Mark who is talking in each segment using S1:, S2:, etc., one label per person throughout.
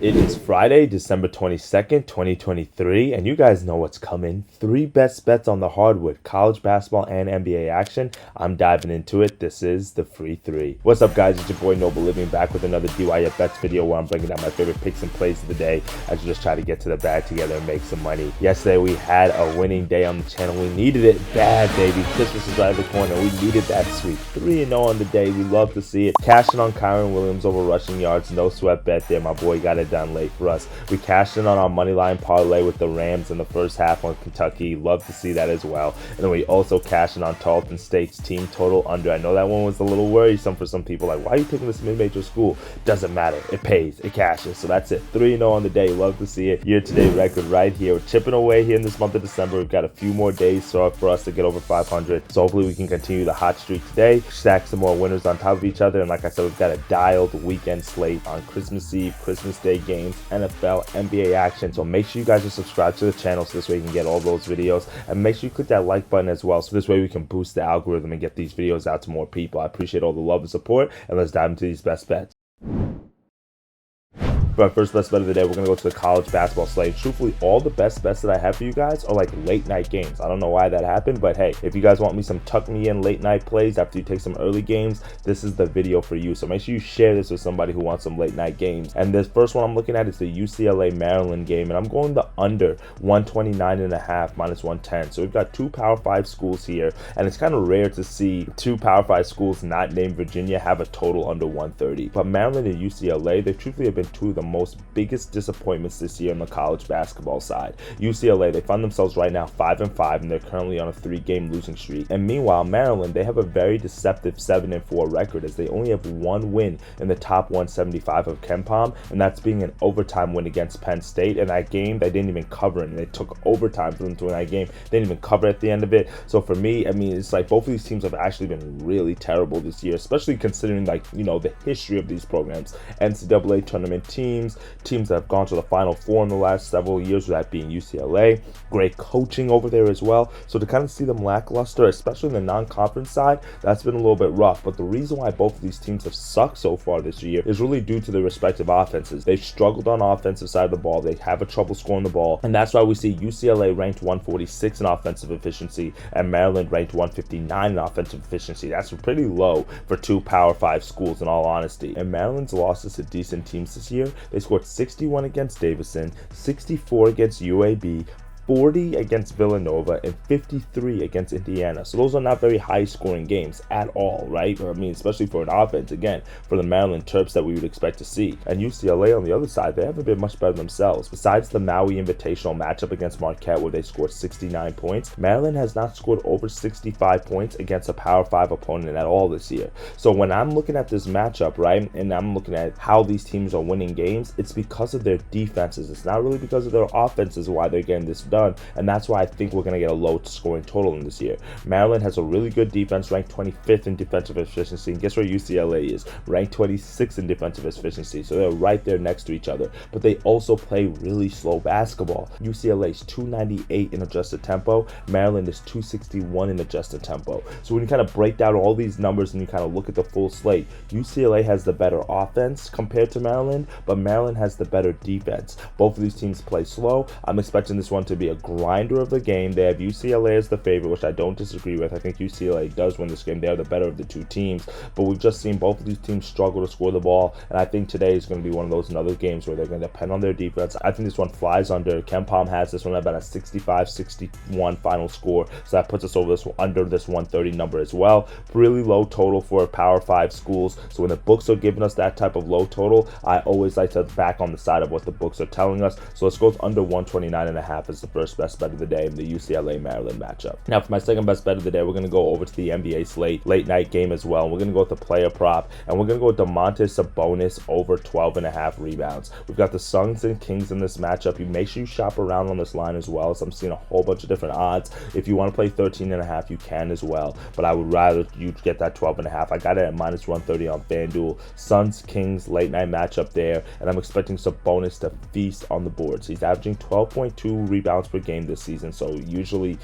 S1: It is Friday, December 22nd, 2023, and you guys know what's coming. 3 best bets on the hardwood, college basketball and NBA action. I'm diving into it. This is the Free 3. What's up, guys? It's your boy Noble Living back with another DYF Bets video where I'm bringing down my favorite picks and plays of the day as we just try to get to the bag together and make some money. Yesterday, we had a winning day on the channel. We needed it bad, baby. Christmas is right at the corner. We needed that sweep. 3-0 on the day. We love to see it. Cashing on Kyron Williams over rushing yards. No sweat bet there. My boy got it done late for us. We cashed in on our money line parlay with the Rams in the first half on Kentucky. Love to see that as well. And then we also cashed in on Tarleton State's team total under. I know that one was a little worrisome for some people. Like, why are you picking this mid-major school? Doesn't matter. It pays. It cashes. So that's it. 3-0 on the day. Love to see it. Year-to-date record right here. We're chipping away here in this month of December. We've got a few more days for us to get over 500. So hopefully we can continue the hot streak today. Stack some more winners on top of each other. And like I said, we've got a dialed weekend slate on Christmas Eve, Christmas Day games, NFL, NBA action. So make sure you guys are subscribed to the channel so this way you can get all those videos. And make sure you click that like button as well so this way we can boost the algorithm and get these videos out to more people. I appreciate all the love and support. And let's dive into these best bets. For our first best bet of the day, we're going to go to the college basketball slate. Truthfully, all the best bets that I have for you guys are like late night games. I don't know why that happened, but hey, if you guys want me some tuck me in late night plays after you take some early games, this is the video for you. So make sure you share this with somebody who wants some late night games. And this first one I'm looking at is the UCLA Maryland game, and I'm going the under 129.5 minus 110. So we've got 2 Power 5 schools here, and it's kind of rare to see 2 Power 5 schools not named Virginia have a total under 130. But Maryland and UCLA, they truthfully have been 2 of the most biggest disappointments this year on the college basketball side. UCLA, they find themselves right now 5-5, and they're currently on a 3-game losing streak. And meanwhile, Maryland, they have a very deceptive 7-4 record as they only have 1 win in the top 175 of KenPom, and that's being an overtime win against Penn State. And that game, they didn't even cover it, and they took overtime for them to win that game. They didn't even cover at the end of it. So for me, I mean, it's like both of these teams have actually been really terrible this year, especially considering, like, you know, the history of these programs. NCAA tournament teams that have gone to the Final Four in the last several years, that being UCLA. Great coaching over there as well. So to kind of see them lackluster, especially in the non-conference side, that's been a little bit rough. But the reason why both of these teams have sucked so far this year is really due to their respective offenses. They've struggled on the offensive side of the ball. They have a trouble scoring the ball. And that's why we see UCLA ranked 146 in offensive efficiency and Maryland ranked 159 in offensive efficiency. That's pretty low for 2 Power 5 schools, in all honesty. And Maryland's losses to decent teams this year, they scored 61 against Davidson, 64 against UAB, 40 against Villanova, and 53 against Indiana. So those are not very high scoring games at all, right? I mean, especially for an offense, again, for the Maryland Terps that we would expect to see. And UCLA on the other side, they haven't been much better themselves. Besides the Maui Invitational matchup against Marquette where they scored 69 points, Maryland has not scored over 65 points against a Power 5 opponent at all this year. So when I'm looking at this matchup, right, and I'm looking at how these teams are winning games, it's because of their defenses. It's not really because of their offenses why they're getting this done. And that's why I think we're going to get a low scoring total in this year. Maryland has a really good defense, ranked 25th in defensive efficiency. And guess where UCLA is? Ranked 26th in defensive efficiency. So they're right there next to each other. But they also play really slow basketball. UCLA is 298 in adjusted tempo. Maryland is 261 in adjusted tempo. So when you kind of break down all these numbers and you kind of look at the full slate, UCLA has the better offense compared to Maryland, but Maryland has the better defense. Both of these teams play slow. I'm expecting this one to be a grinder of the game. They have UCLA as the favorite, which I don't disagree with. I think UCLA does win this game. They are the better of the 2 teams, but we've just seen both of these teams struggle to score the ball, and I think today is going to be one of those another games where they're going to depend on their defense. I think this one flies under. KenPom has this one at about a 65-61 final score, so that puts us over under this 130 number as well. Really low total for Power 5 schools, so when the books are giving us that type of low total, I always like to back on the side of what the books are telling us. So let's go under 129.5 as the first best bet of the day in the UCLA Maryland matchup. Now for my second best bet of the day, we're going to go over to the NBA slate, late night game as well. We're going to go with the player prop, and we're going to go with Domantas Sabonis over 12.5 rebounds. We've got the Suns and Kings in this matchup. You make sure you shop around on this line as well, so I'm seeing a whole bunch of different odds. If you want to play 13.5, you can as well, but I would rather you get that 12.5. I got it at minus 130 on FanDuel. Suns Kings late night matchup there, and I'm expecting Sabonis to feast on the boards. He's averaging 12.2 rebounds rebounds per game this season, so usually,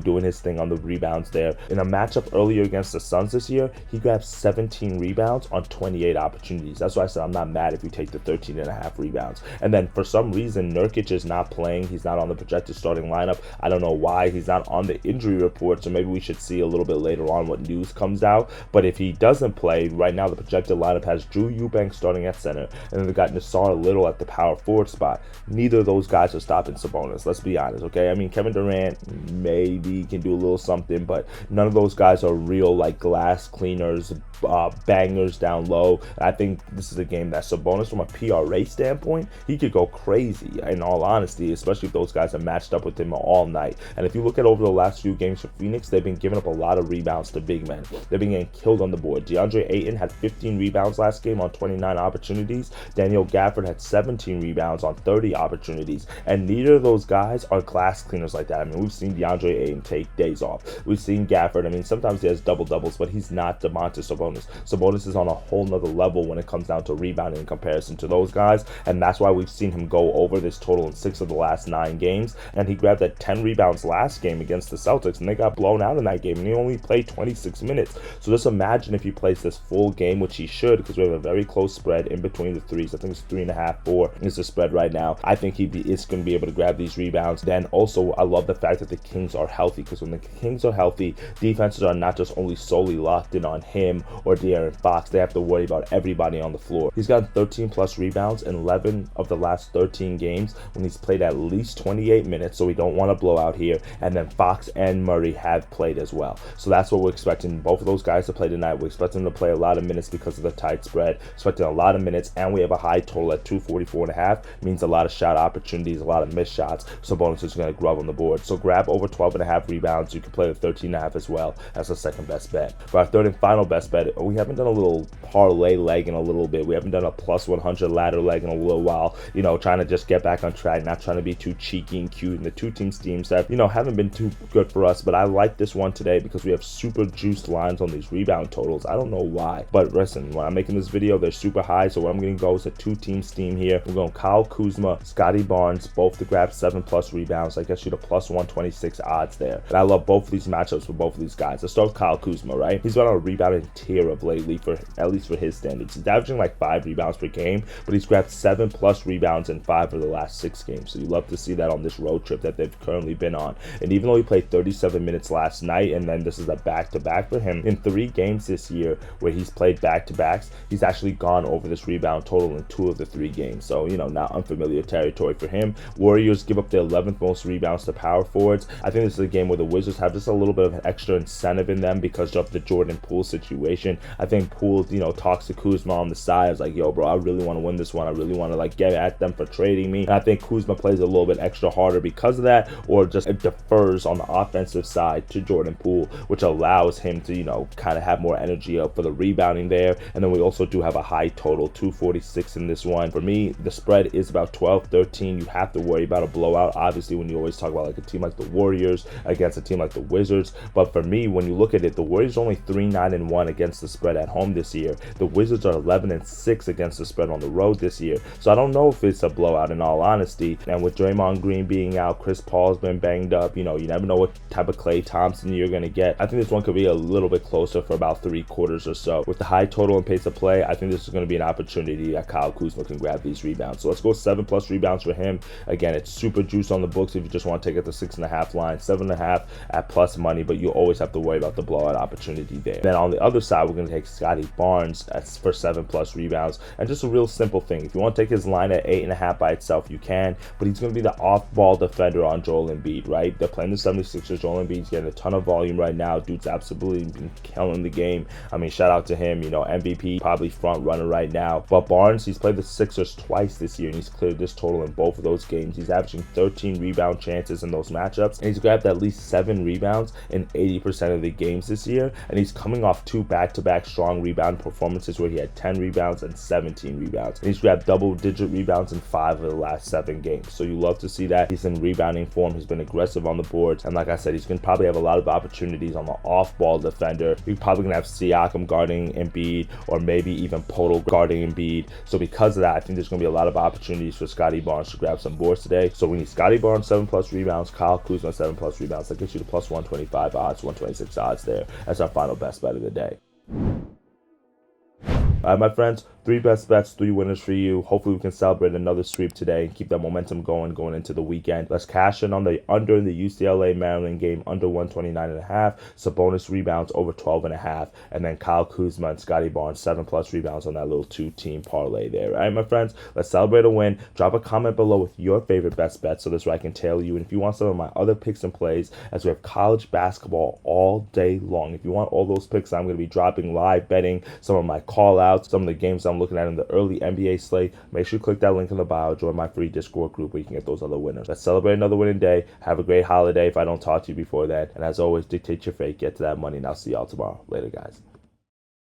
S1: doing his thing on the rebounds there. In a matchup earlier against the Suns this year, he grabbed 17 rebounds on 28 opportunities. That's why I said I'm not mad if you take the 13.5 rebounds. And then for some reason, Nurkic is not playing. He's not on the projected starting lineup. I don't know why. He's not on the injury report, so maybe we should see a little bit later on what news comes out. But if he doesn't play, right now the projected lineup has Drew Eubanks starting at center, and then they got Nassar Little at the power forward spot. Neither of those guys are stopping Sabonis, let's be honest, okay? I mean, Kevin Durant maybe can do a little something, but none of those guys are real, like, glass cleaners, bangers down low. And I think this is a game that Sabonis, from a PRA standpoint, he could go crazy, in all honesty, especially if those guys are matched up with him all night. And if you look at over the last few games for Phoenix, they've been giving up a lot of rebounds to big men. They've been getting killed on the board. DeAndre Ayton had 15 rebounds last game on 29 opportunities. Daniel Gafford had 17 rebounds on 30 opportunities. And neither of those guys are glass cleaners like that. I mean, we've seen DeAndre Ayton take days off. We've seen Gafford. I mean, sometimes he has double-doubles, but he's not Domantas Sabonis. Sabonis is on a whole nother level when it comes down to rebounding in comparison to those guys, and that's why we've seen him go over this total in 6 of the last 9 games. And he grabbed that 10 rebounds last game against the Celtics, and they got blown out in that game, and he only played 26 minutes. So just imagine if he plays this full game, which he should, because we have a very close spread in between the threes. I think it's 3.5, 4 is the spread right now. I think he is going to be able to grab these rebounds. Then also, I love the fact that the Kings are healthy, because when the Kings are healthy, defenses are not just only solely locked in on him or De'Aaron Fox. They have to worry about everybody on the floor. He's gotten 13 plus rebounds in 11 of the last 13 games when he's played at least 28 minutes, so we don't want to blow out here. And then Fox and Murray have played as well. So that's what we're expecting both of those guys to play tonight. We're expecting them to play a lot of minutes because of the tight spread. Expecting a lot of minutes, and we have a high total at 244.5. Means a lot of shot opportunities, a lot of missed shots. So bonus is going to grub on the board. So grab over 12.5 rebounds. You can play the 13.5 as well. That's the second best bet. For our third and final best bet, we haven't done a little parlay leg in a little bit. We haven't done a plus 100 ladder leg in a little while. Trying to just get back on track, not trying to be too cheeky and cute. And the two teams that haven't been too good for us, but I like this one today because we have super juiced lines on these rebound totals. I don't know why, but listen, when I'm making this video, they're super high. So what I'm going to go is a two-team steam here. We're going Kyle Kuzma, Scotty Barnes, both to grab 7 plus rebounds. I guess you the plus 126 odds there. And I love both of these matchups for both of these guys. Let's start with Kyle Kuzma, right? He's been on a rebounding tier of lately, for at least for his standards. He's averaging like 5 rebounds per game, but he's grabbed 7 plus rebounds in 5 of the last 6 games. So you love to see that on this road trip that they've currently been on. And even though he played 37 minutes last night, and then this is a back-to-back for him, in 3 games this year where he's played back-to-backs, he's actually gone over this rebound total in 2 of the 3 games. So, not unfamiliar territory for him. Warriors give up the 11th most rebounds to power forwards. I think this is a game where the Wizards have just a little bit of extra incentive in them because of the Jordan Poole situation. I think Poole, talks to Kuzma on the side. I was like, yo, bro, I really want to win this one. I really want to get at them for trading me. And I think Kuzma plays a little bit extra harder because of that, or just defers on the offensive side to Jordan Poole, which allows him to, kind of have more energy up for the rebounding there. And then we also do have a high total, 246 in this one. For me, the spread is about 12-13. You have to worry about a blowout, obviously, when you always talk about like a team like the Warriors against a team like the Wizards. But for me, when you look at it, the Warriors are only 3-9-1 against the spread at home this year. The Wizards are 11-6 against the spread on the road this year. So I don't know if it's a blowout, in all honesty. And with Draymond Green being out, Chris Paul's been banged up, you never know what type of Klay Thompson you're going to get. I think this one could be a little bit closer for about 3 quarters or so. With the high total and pace of play, I think this is going to be an opportunity that Kyle Kuzma can grab these rebounds. So let's go 7 plus rebounds for him. Again, it's super juice on the books if you just want to take it to 6.5 line, 7.5 at plus money, but you always have to worry about the blowout opportunity there. Then on the other side, we're going to take Scotty Barnes for 7 plus rebounds. And just a real simple thing. If you want to take his line at 8.5 by itself, you can, but he's going to be the off-ball defender on Joel Embiid, right? They're playing the 76ers. Joel Embiid's getting a ton of volume right now. Dude's absolutely been killing the game. I mean, shout out to him, MVP, probably front runner right now. But Barnes, he's played the Sixers twice this year, and he's cleared this total in both of those games. He's averaging 13 rebound chances in those matchups, and he's grabbed at least 7 rebounds in 80% of the games this year, and he's coming off 2 back back-to-back strong rebound performances where he had 10 rebounds and 17 rebounds. And he's grabbed double-digit rebounds in 5 of the last 7 games. So you love to see that. He's in rebounding form. He's been aggressive on the boards. And like I said, he's going to probably have a lot of opportunities on the off-ball defender. You're probably going to have Siakam guarding Embiid, or maybe even Poto guarding Embiid. So because of that, I think there's going to be a lot of opportunities for Scottie Barnes to grab some boards today. So we need Scottie Barnes 7+ rebounds, Kyle Kuzma 7+ rebounds. That gets you the plus 125 odds, 126 odds there. That's our final best bet of the day. All right, my friends, 3 best bets, 3 winners for you. Hopefully we can celebrate another sweep today and keep that momentum going into the weekend. Let's cash in on the under in the UCLA Maryland game, under 129.5. Sabonis rebounds over 12.5. And then Kyle Kuzma and Scottie Barnes 7+ rebounds on that little 2-team parlay there. All right, my friends, let's celebrate a win. Drop a comment below with your favorite best bets so this way I can tailor you. And if you want some of my other picks and plays, as we have college basketball all day long, if you want all those picks, I'm going to be dropping live betting, some of my call outs, some of the games I'm looking at in the early NBA slate. Make sure you click that link in the bio. Join my free Discord group where you can get those other winners. Let's celebrate another winning day. Have a great holiday if I don't talk to you before that. And as always, dictate your fate. Get to that money, and I'll see y'all tomorrow. Later, guys.